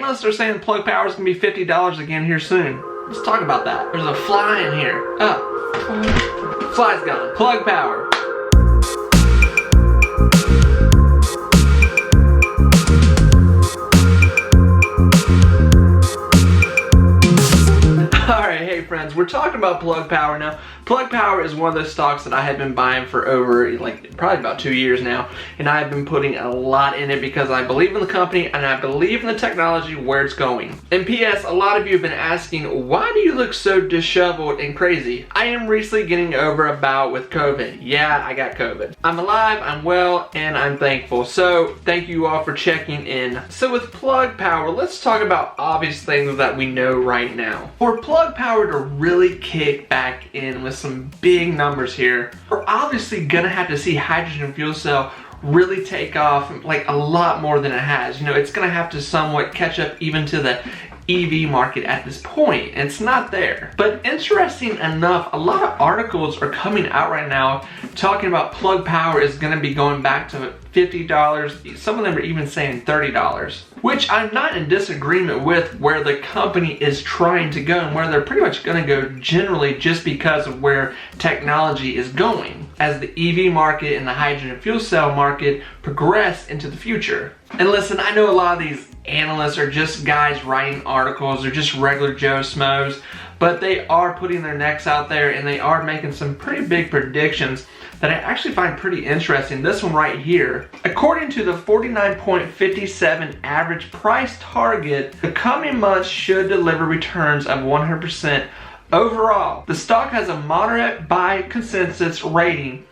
Analysts are saying Plug Power is going to be $50 again here soon. Let's talk about that. There's a fly in here. Oh, fly's gone. Plug Power. Hey friends, we're talking about Plug Power now. Plug Power is one of those stocks that I have been buying for over probably about 2 years now, and I've been putting a lot in it because I believe in the company and I believe in the technology where it's going. And P.S. a lot of you have been asking, why do you look so disheveled and crazy? I am recently getting over a bout with COVID. Yeah, I got COVID. I'm alive, I'm well, and I'm thankful. So thank you all for checking in. So with Plug Power, let's talk about obvious things that we know right now. For Plug Power to really kick back in with some big numbers here, we're obviously gonna have to see hydrogen fuel cell really take off like a lot more than it has. You know, it's gonna have to somewhat catch up even to the EV market at this point. It's not there. But interesting enough, a lot of articles are coming out right now talking about Plug Power is going to be going back to $50. Some of them are even saying $30, which I'm not in disagreement with where the company is trying to go and where they're pretty much going to go generally just because of where technology is going as the EV market and the hydrogen fuel cell market progress into the future. And listen, I know a lot of these analysts are just guys writing articles, they're just regular Joe Schmoes, but they are putting their necks out there and they are making some pretty big predictions that I actually find pretty interesting. This one right here. According to the 49.57 average price target, the coming months should deliver returns of 100% overall. The stock has a moderate buy consensus rating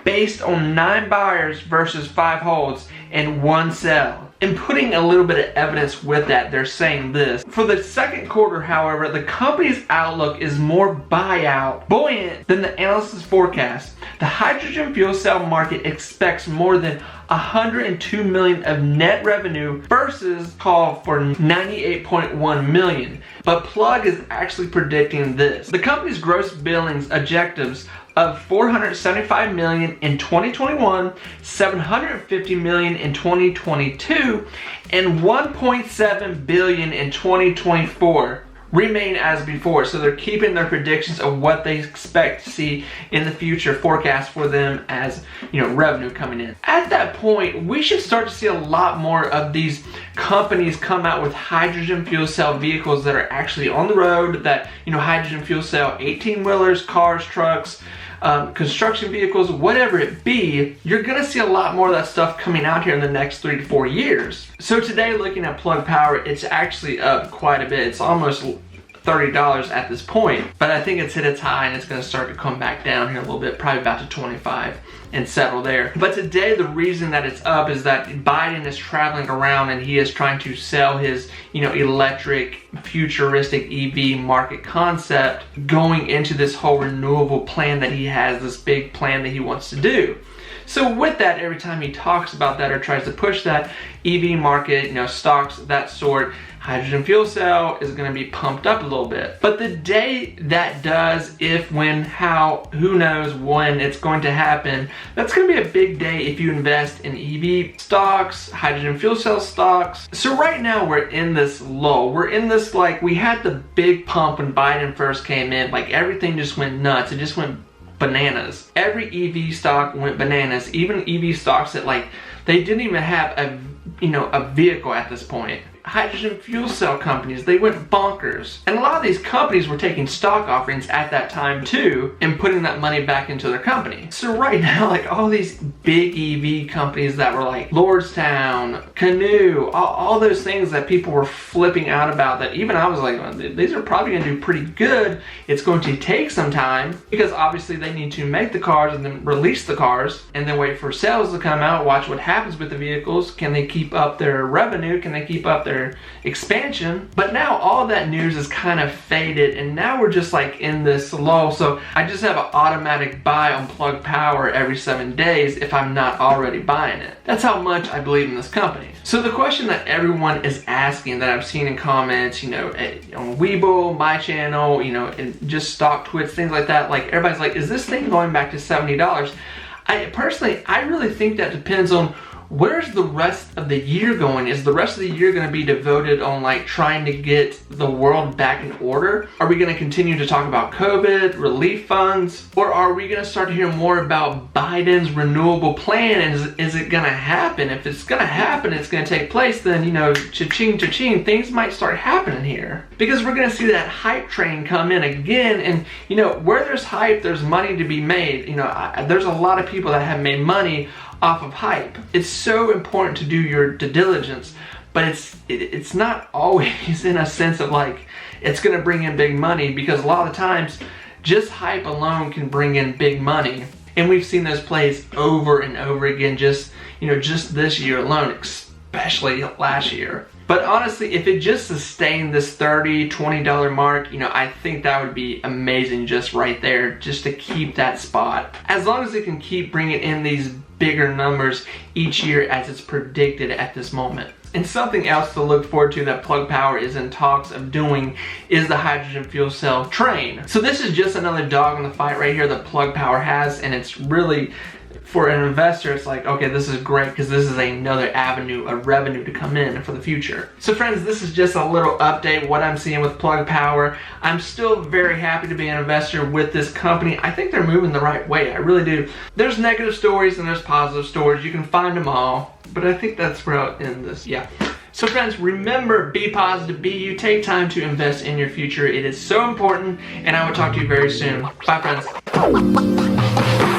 based on 9 buyers versus 5 holds and 1 sell. And putting a little bit of evidence with that, they're saying this. For the second quarter, however, the company's outlook is more buoyant than the analysts' forecast. The hydrogen fuel cell market expects more than 102 million of net revenue versus call for 98.1 million. But Plug is actually predicting this. The company's gross billings objectives of 475 million in 2021, 750 million in 2022, and 1.7 billion in 2024 remain as before. So they're keeping their predictions of what they expect to see in the future forecast for them as, you know, revenue coming in. At that point, we should start to see a lot more of these companies come out with hydrogen fuel cell vehicles that are actually on the road, that, you know, hydrogen fuel cell 18-wheelers, cars, trucks, construction vehicles, whatever it be. You're gonna see a lot more of that stuff coming out here in the next 3 to 4 years. So today, looking at Plug Power, it's actually up quite a bit. It's almost $30 at this point, but I think it's hit its high and it's going to start to come back down here a little bit, probably about to 25 and settle there. But today the reason that it's up is that Biden is traveling around and he is trying to sell his, you know, electric futuristic EV market concept going into this whole renewable plan that he has, this big plan that he wants to do. So with that, every time he talks about that or tries to push that EV market, you know, stocks, that sort, hydrogen fuel cell is going to be pumped up a little bit. But the day that does, if, when, how, who knows when it's going to happen, that's going to be a big day if you invest in EV stocks, hydrogen fuel cell stocks. So right now we're in this lull. We're in this, like, we had the big pump when Biden first came in, like everything just went nuts. It just went bananas. Every EV stock went bananas. Even EV stocks that, like, they didn't even have a, you know, a vehicle at this point. Hydrogen fuel cell companies, they went bonkers. And a lot of these companies were taking stock offerings at that time too and putting that money back into their company. So right now, like, all these big EV companies that were like Lordstown, Canoo, all those things that people were flipping out about, that even I was like, well, these are probably gonna do pretty good. It's going to take some time because obviously they need to make the cars and then release the cars and then wait for sales to come out, watch what happens with the vehicles. Can they keep up their revenue? Can they keep up their expansion? But now all that news is kind of faded and now we're just like in this lull. So I just have an automatic buy on Plug Power every 7 days if I'm not already buying it. That's how much I believe in this company. So the question that everyone is asking, that I've seen in comments, you know, on Webull, my channel, you know, and just stock twits, things like that, like everybody's like, is this thing going back to $70? I personally really think that depends on where's the rest of the year going? Is the rest of the year going to be devoted on like trying to get the world back in order? Are we going to continue to talk about COVID, relief funds, or are we going to start to hear more about Biden's renewable plan? And is it going to happen? If it's going to happen, it's going to take place, then, you know, cha-ching, cha-ching, things might start happening here. Because we're going to see that hype train come in again, and, you know, where there's hype, there's money to be made. You know, there's a lot of people that have made money off of hype. It's so important to do your due diligence, but it's not always in a sense of like it's gonna bring in big money, because a lot of times just hype alone can bring in big money. And we've seen those plays over and over again, just, you know, just this year alone, especially last year. But honestly, if it just sustained this $30, $20 mark, you know, I think that would be amazing just right there, just to keep that spot. As long as it can keep bringing in these bigger numbers each year as it's predicted at this moment. And something else to look forward to that Plug Power is in talks of doing is the hydrogen fuel cell train. So this is just another dog in the fight right here that Plug Power has, and it's really, for an investor, it's like, okay, this is great because this is another avenue of revenue to come in for the future. So friends, this is just a little update, what I'm seeing with Plug Power. I'm still very happy to be an investor with this company. I think they're moving the right way, I really do. There's negative stories and there's positive stories. You can find them all, but I think that's where I'll end this, yeah. So friends, remember, be positive, be you, take time to invest in your future. It is so important, and I will talk to you very soon. Bye friends.